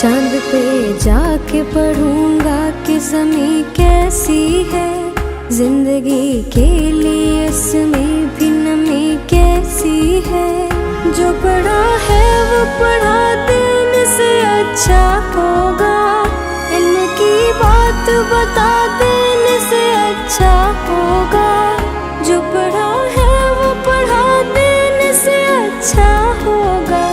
चांद पे जाके पढ़ूंगा कि ज़मीं कैसी है, जिंदगी के लिए इसमें भी नमी कैसी है। जो पढ़ा है वो पढ़ा देने से अच्छा होगा, इल्म की बात बता देने से अच्छा होगा। जो पढ़ा है वो पढ़ा देने से अच्छा होगा,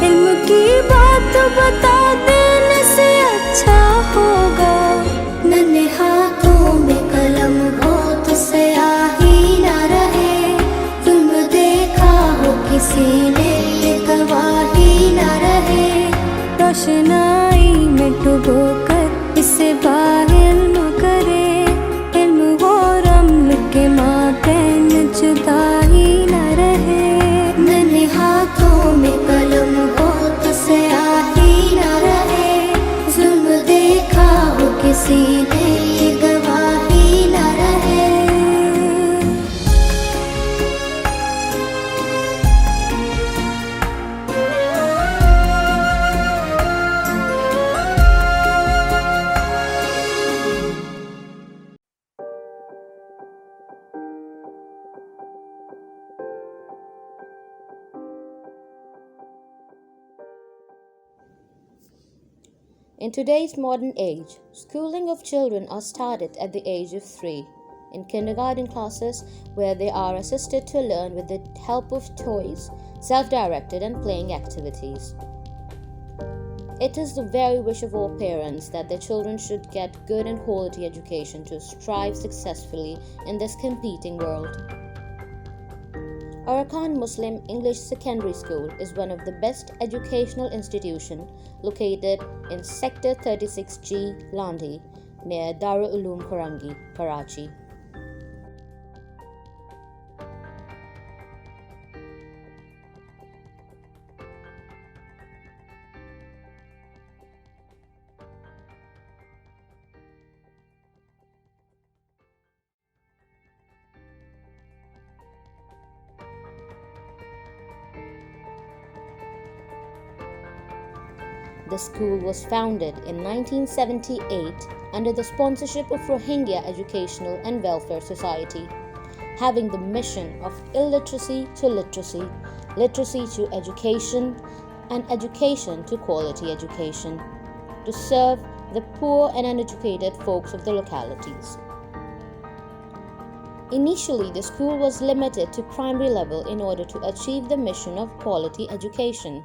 इल्म की बात बता देने से अच्छा होगा। नन्हे हाथों में कलम हो तो स्याही ना रहे, जुल्म देखा हो किसी ने ये गवाही ना रहे। रोशनाई में डुबो कर इसे बाइल्म करे, इल्म और अम्ल के माबैन जुदाई ना रहे। नन्हे हाथों में कलम हो तो स्याही ना रहे, जुल्म देखा हो किसी ने ये गवाही ना रहे। In today's modern age, schooling of children are started at the age of 3 in kindergarten classes, where they are assisted to learn with the help of toys, self-directed and playing activities. It is the very wish of all parents that their children should get good and quality education to strive successfully in this competing world. Arakan Muslim English Secondary School is one of the best educational institutions located in Sector 36G, Landhi, near Darul Uloom Karangi, Karachi. The school was founded in 1978 under the sponsorship of Rohingya Educational and Welfare Society, having the mission of illiteracy to literacy, literacy to education, and education to quality education, to serve the poor and uneducated folks of the localities. Initially, the school was limited to primary level in order to achieve the mission of quality education.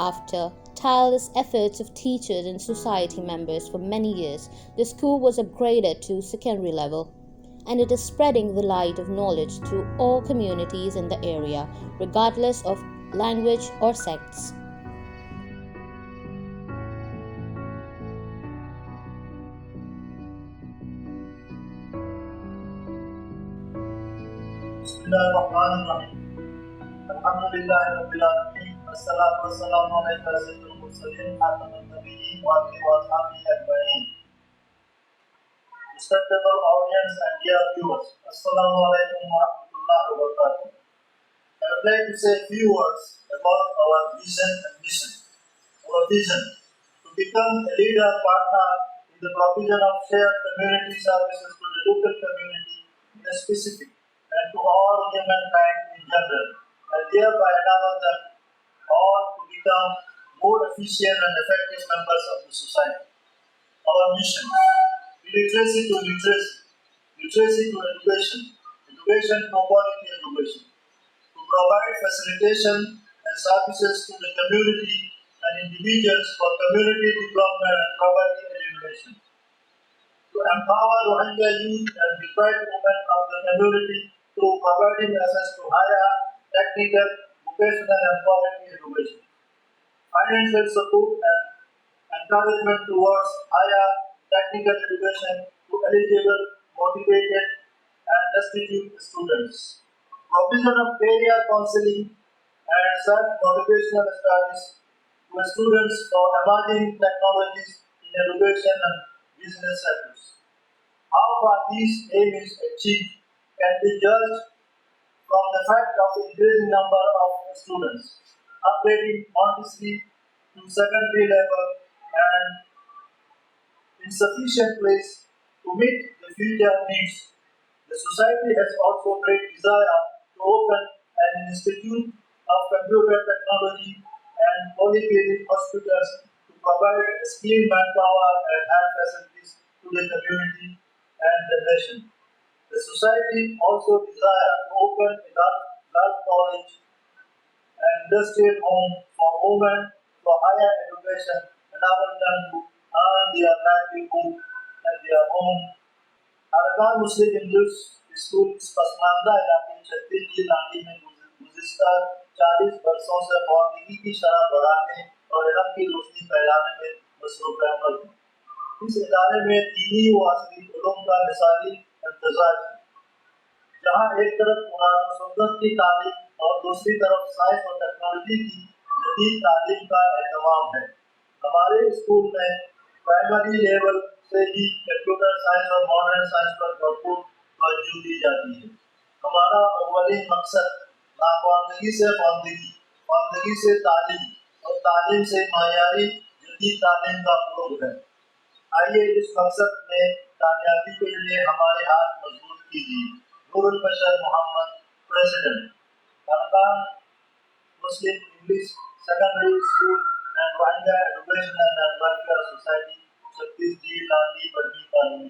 After tireless efforts of teachers and society members for many years, the school was upgraded to secondary level, and it is spreading the light of knowledge to all communities in the area, regardless of language or sects. Alhamdulillah Rabbil Alamin, wassalatu wassalamu ala sayyidil mursalin, khatamin nabiyyin wa alihi wa sahbihi ajma'in. Respectable audience and dear viewers, Assalamu alaikum wa rahmatullahi wa barakatuh. I would like to say a few words about our vision and mission. Our vision: to become a leader partner in the provision of shared community services to the local community in a specific and to all humankind in general, and thereby enable them become more efficient and effective members of the society. Our mission: illiteracy to literacy, literacy to education, education to quality education, to provide facilitation and services to the community and individuals for community development and poverty elimination, to empower Rohingya youth and deprived women of the community through providing access to higher, technical, vocational and quality education, financial support and encouragement towards higher technical education to eligible, motivated and destitute students, provision of career counseling and self-motivational studies to students for emerging technologies in education and business sectors. How far these aims achieved can be judged from the fact of the increasing number of students upgrading Montessori to secondary level and insufficient place to meet the future needs. The society has also great desire to open an institute of computer technology and polyclinic hospitals to provide skilled manpower and health facilities to the community and the nation. The society also desire to open a girls' college and industrial home for women for higher education, enabling them to earn their livelihood at their home. अरकान Muslim English school इस पसमानदा इलाके छत्तीस की लाठी में गुज़िश्ता 40 वर्षों से मौजूदगी की शरह बढ़ाने और इल्म की रोशनी फैलाने में मसरूफ़ अमल है। इस इदारे में दीनी व असली उलूम का मिसाली इम्तिज़ाज है, जहाँ एक तरफ कुरान और सुन्नत की तालीम और दूसरी तरफ साइंस और टेक्नोलॉजी की जदीद तालीम का एहतमाम है। हमारे स्कूल में प्राइमरी लेवल से ही कंप्यूटर साइंस और मॉडर्न साइंस पर भरपूर तवज्जो दी जाती है। हमारा अव्वली मकसद नाख्वानदगी से ख्वानदगी, ख्वानदगी से तालीम और तालीम से मायारी जदीद तालीम का फ़रोग़ है। आइए इस मकसद में कामयाबी के लिए हमारे हाथ मजबूत कीजिए। नूरुल बशर Mohammad, president, Arakan Muslim English secondary school and Rohingya education and welfare society, 36G Landhi Burmi colony.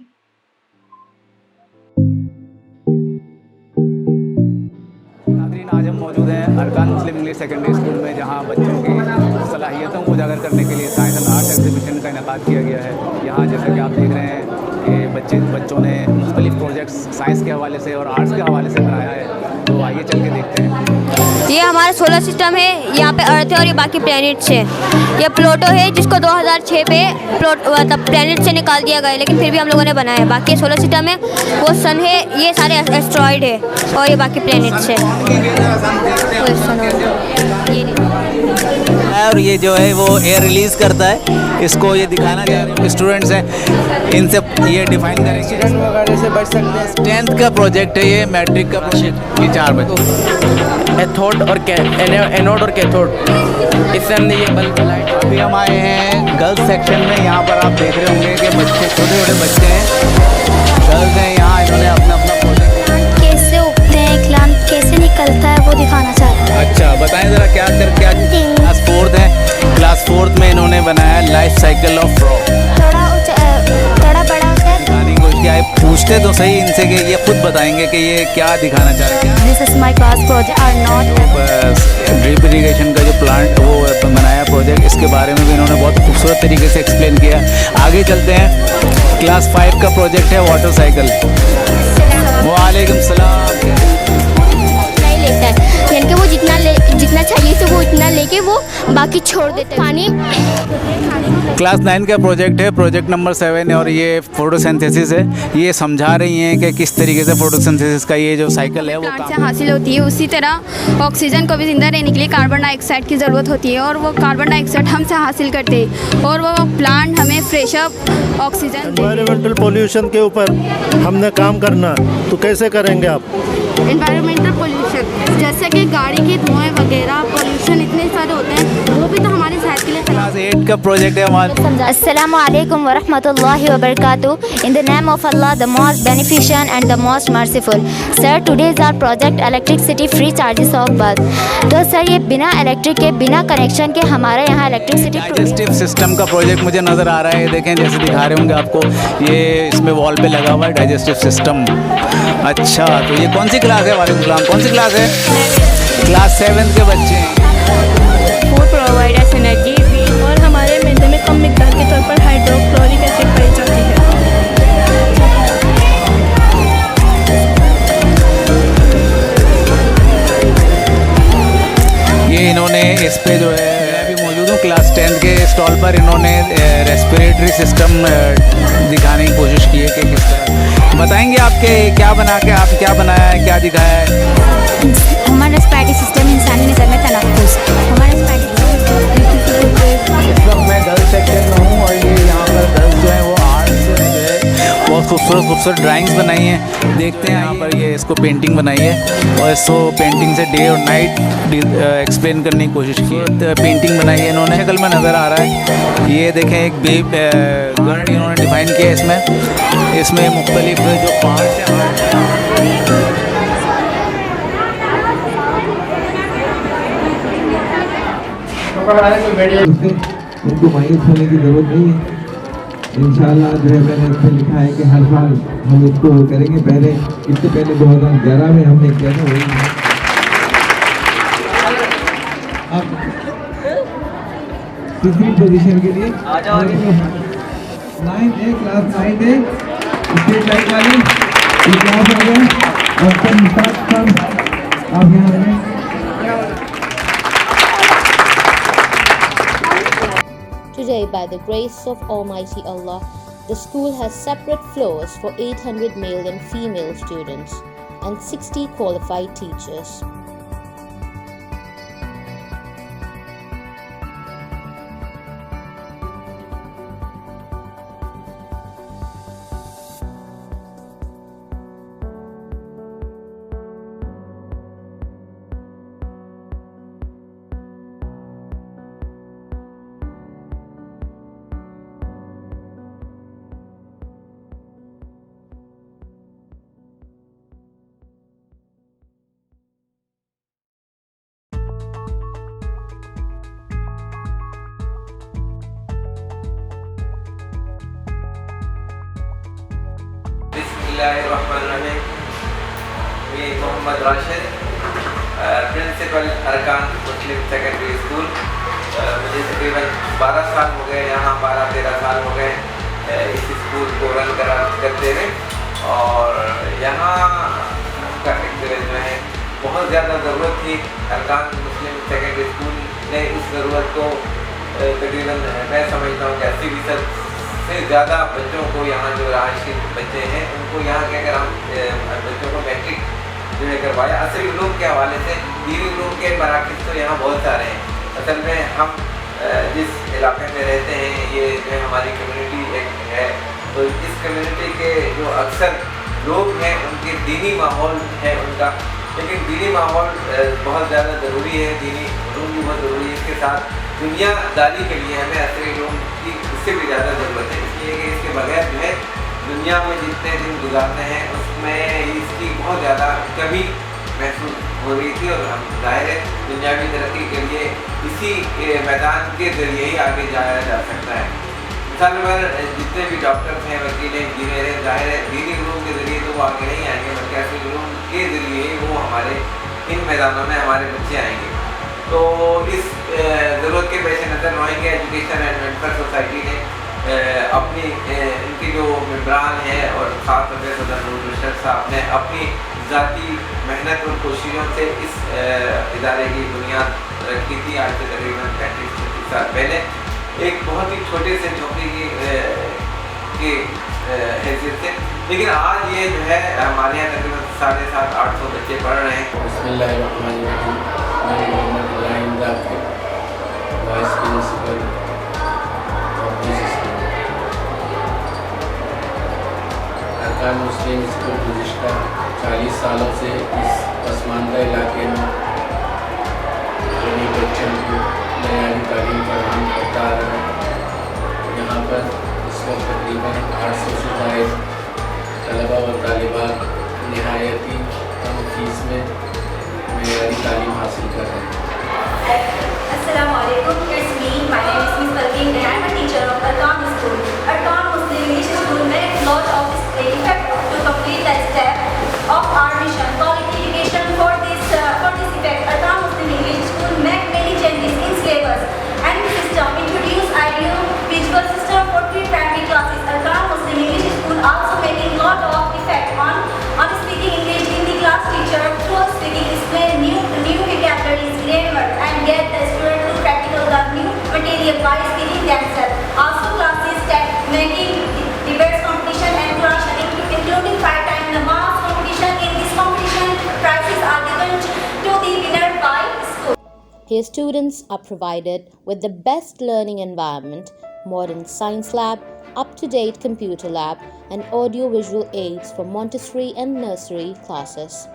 नाज़रीन, आज हम मौजूद हैं अरकान मुस्लिम इंग्लिश सेकेंडरी स्कूल में, जहां बच्चों की सलाहियतों को उजागर करने के लिए साइंस एंड आर्ट एग्जीबिशन का इनेकाद किया गया है। यहाँ जैसा कि आप देख रहे हैं कि बच्चों ने मुख्तलिफ प्रोजेक्ट्स साइंस के हवाले से और आर्ट्स के हवाले से बनाया है। तो आइए चल के देखते हैं। ये हमारा सोलर सिस्टम है, यहाँ पे अर्थ है और ये बाकी प्लैनेट्स है। ये प्लूटो है जिसको 2006 पे मतलब प्लैनेट से निकाल दिया गया है, लेकिन फिर भी हम लोगों ने बनाया है। बाकी सोलर सिस्टम है, वो सन है, ये सारे एस्ट्रॉयड है और ये बाकी प्लैनेट्स है। और ये जो है वो एयर रिलीज़ करता है, इसको ये दिखाना चाह रहे हैं स्टूडेंट्स हैं, इनसे ये डिफाइन करेंगे। एक्सीडेंट वगैरह से बच सकते हैं। 10th का प्रोजेक्ट है ये, मैट्रिक का प्रोजेक्ट। ये 4 बच्चे एथोड और एनोड और कैथोड, इससे हमने ये बल्ब लाइट। अभी हम आए हैं गर्ल्स सेक्शन में। यहाँ पर आप देख रहे होंगे कि बच्चे, छोटे छोटे बच्चे हैं, गर्ल्स हैं। यहाँ इन्होंने अपना प्रोजेक्ट कैसे उगते हैं, प्लांट कैसे निकलता है, वो दिखाना चाहते हैं। अच्छा, बताएं ज़रा क्या क्लास 4th है। क्लास 4th में इन्होंने बनाया लाइफ साइकिल ऑफ फ्रॉग। थोड़ा बड़ा है, दिखाने की कोशिश किया है। पूछते तो सही इनसे कि ये खुद बताएंगे कि ये क्या दिखाना चाह रहे हैं। This is my class project or not. बस ड्रिप इरीगेशन का जो प्लांट वो बनाया प्रोजेक्ट, इसके बारे में भी इन्होंने बहुत खूबसूरत तरीके से एक्सप्लेन किया। आगे चलते हैं। क्लास 5 का प्रोजेक्ट है वाटर साइकिल। वालेकुम सलाम। नहीं लेता है, यानी कि वो जितना चाहिए तो वो इतना लेके वो बाकी छोड़ देते हैं। पानी क्लास 9 का प्रोजेक्ट है, प्रोजेक्ट नंबर 7 है और ये फोटोसिंथेसिस है। ये समझा रही हैं कि किस तरीके से फोटोसिंथेसिस का ये जो साइकिल है वो प्लांट से हासिल होती है। उसी तरह ऑक्सीजन को भी जिंदा रहने के लिए कार्बन डाइऑक्साइड की ज़रूरत होती है और वो कार्बन डाइऑक्साइड हमसे हासिल करते हैं और वो प्लांट हमें fresh up oxygen. Environmental pollution के ऊपर हमने काम करना, तो कैसे करेंगे आप? एनवायरमेंटल पोल्यूशन जैसे कि गाड़ी के धुएँ वगैरह पोल्यूशन इतने सारे होते हैं, वो भी तो हमारी सेहत के लिए खराब क्लास 8 का प्रोजेक्ट है हमारा। Assalamu alaikum wa rahmatullahi wa barakatuh. In the name of Allah, the most beneficent and the most merciful. Sir, today is our project electricity free charges of bus. तो सर ये बिना electric के बिना connection के हमारे यहाँ electricity digestive system का project मुझे नज़र आ रहा है, ये देखें जैसे दिखा रहे होंगे आपको, ये इसमें वॉल पे लगा हुआ है डाइजेस्टिव सिस्टम। अच्छा, तो ये कौन सी क्लास है? वालेकुम सलाम, कौन सी क्लास है? क्लास 7 के बच्चे हैं। फूड प्रोवाइडर्स एनर्जी और हमारे मैदे में कम मिकदार के तौर पर हाइड्रोक्लोरिक एसिड पाई जाती है। ये इन्होंने इस पे जो है, मैं अभी मौजूद हूँ क्लास 10 के स्टॉल पर, इन्होंने रेस्पिरेटरी सिस्टम दिखाने की कोशिश की है कि किस तरह। बताएंगे आपके क्या बना के, आप क्या बनाया है, क्या दिखाया है? हमारा रेस्पिरेटरी सिस्टम इंसानी निज़ाम में तनफ्फुस। हमारा मैं गर्ल्स सेक्शन में हूँ और ये यहाँ पर गर्ल्स जो हैं वो आर्ट्स जो है बहुत खूबसूरत ड्राइंग्स बनाई हैं। देखते हैं यहाँ पर ये इसको पेंटिंग बनाई है और इसको पेंटिंग से डे और नाइट एक्सप्लेन करने की कोशिश की है। पेंटिंग बनाई है इन्होंने, शक्ल में नज़र आ रहा है। ये देखें एक गर्ल इन्होंने डिफाइन किया है इसमें मुख्तलिफ जो पार्ट्स हैं। उनको मायूस होने की ज़रूरत नहीं है। इंशाल्लाह जो है मैंने इसमें लिखा है कि हर साल हम इसको करेंगे। इससे पहले 2011 में हमने किया था वही। अब तीसरी पोजीशन के लिए 9A class 9A street light वाली ये क्लास आ गया और सब आप यहाँ आ गए। Today, by the grace of Almighty Allah, the school has separate floors for 800 male and female students and 60 qualified teachers. मैं मोहम्मद राशिद, प्रिंसिपल अरकान मुस्लिम सेकेंडरी स्कूल। मुझे तकरीबन 12 साल हो गए, यहाँ 12-13 साल हो गए इस स्कूल को रन करते हुए। और यहाँ का जो है बहुत ज़्यादा ज़रूरत थी। अरकान मुस्लिम सेकेंडरी स्कूल ने इस ज़रूरत को तकरीबन मैं समझता हूँ कि 80% से ज़्यादा बच्चों को, यहाँ जो राशि बच्चे हैं उनको यहाँ के अगर हम बच्चों को मैट्रिक जो है करवाया। असली उलूम के हवाले से दीनी उलूम के मराकज़ तो यहाँ बहुत सारे हैं। असल में हम जिस इलाके में रहते हैं ये जो हमारी कम्युनिटी एक है, तो इस कम्युनिटी के जो अक्सर लोग हैं उनके दीनी माहौल है उनका, लेकिन दीनी माहौल बहुत ज़्यादा ज़रूरी है, दीनी उलूम भी बहुत ज़रूरी है। इसके साथ दुनियादारी के लिए हमें असली उलूम की उससे भी ज़्यादा ज़रूरत है, इसलिए कि इसके बगैर जो है दुनिया में जितने दिन गुजारते हैं उसमें इसकी बहुत ज़्यादा कमी महसूस हो रही थी। और हम जाहिर है दुनियावी तरक्की के लिए इसी मैदान के ज़रिए ही आगे जाया जा सकता है। मिसाल पर जितने भी डॉक्टर्स हैं, वकील हैं, इंजीनियर हैं, जाहिर है दीनी उलूम के ज़रिए तो वो आगे नहीं आएंगे, बल्कि असली उलूम के ज़रिए वो हमारे इन मैदानों में हमारे बच्चे आएंगे। तो इस ज़रूरत के पेश नज़र Rohingya education and welfare society ने अपनी इनकी जो मेम्बरान है और ख़ास तौर पर सदर नूर रशद साहब ने अपनी ज़ाती मेहनत और कोशिशों से इस इदारे की बुनियाद रखी थी आज से तकरीबन 35-36 साल पहले, एक बहुत ही छोटे से झोंपड़ी की हैसियत से। लेकिन आज ये जो है हमारे यहाँ तकरीबन 750-800 बच्चे पढ़ रहे हैं। वाइस प्रिंसिपल अरकान मुस्लिम स्कूल गुज़िश्ता 40 सालों से इस पसमानदा इलाके में बच्चों को नयारी तालीम फराहम करता रहा Assalamu alaikum, it's me. My name is Miss Palkin and I am a teacher of Arkan School. Arkan Muslim English School makes lot of effort to complete the step of our mission. Quality education for this effect. Arkan Muslim English School make many changes in syllabus and system. Introduce ideal visual system for pre-primary classes. Arkan Muslim English School also making lot of effect on speaking English in the class. Teacher through speaking explain new vocabularies, grammar and get the student to practical the new material by speaking themselves. Also classes making debates competition and class including 5 times the mass competition. In this competition, prizes are given to the winner by school. Here students are provided with the best learning environment, modern science lab, up-to-date computer lab and audio-visual aids for Montessori and nursery classes.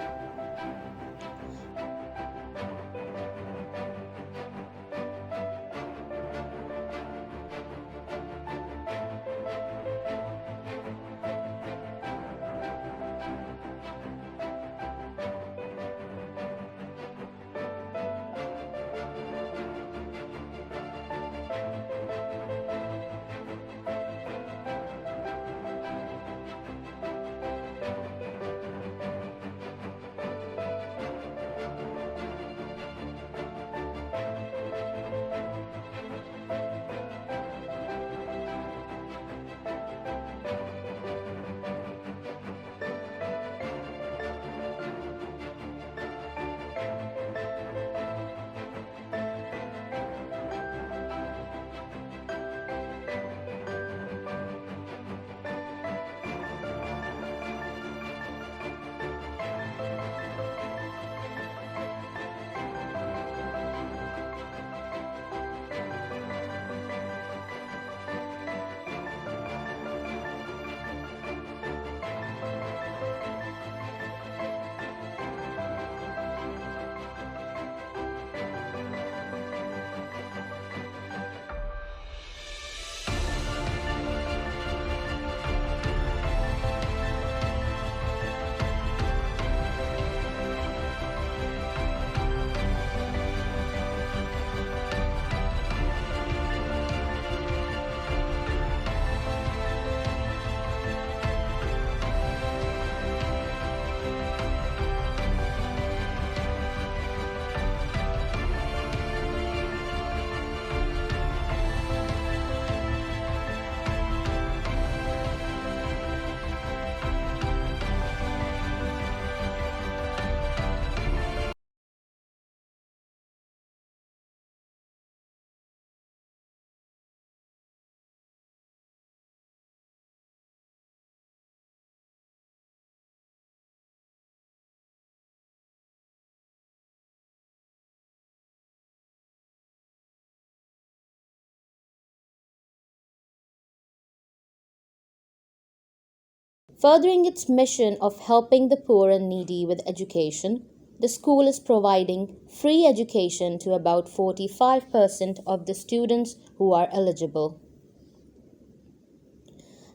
Furthering its mission of helping the poor and needy with education, the school is providing free education to about 45% of the students who are eligible.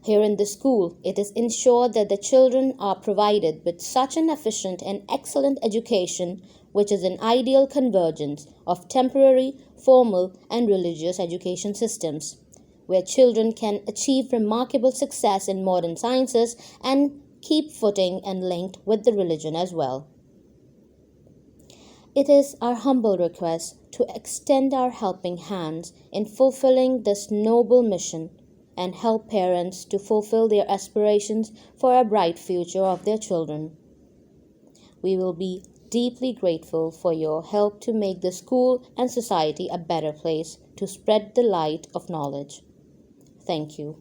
Here in the school, it is ensured that the children are provided with such an efficient and excellent education, which is an ideal convergence of temporary, formal, and religious education systems, where children can achieve remarkable success in modern sciences and keep footing and linked with the religion as well. It is our humble request to extend our helping hands in fulfilling this noble mission and help parents to fulfill their aspirations for a bright future of their children. We will be deeply grateful for your help to make the school and society a better place to spread the light of knowledge. Thank you.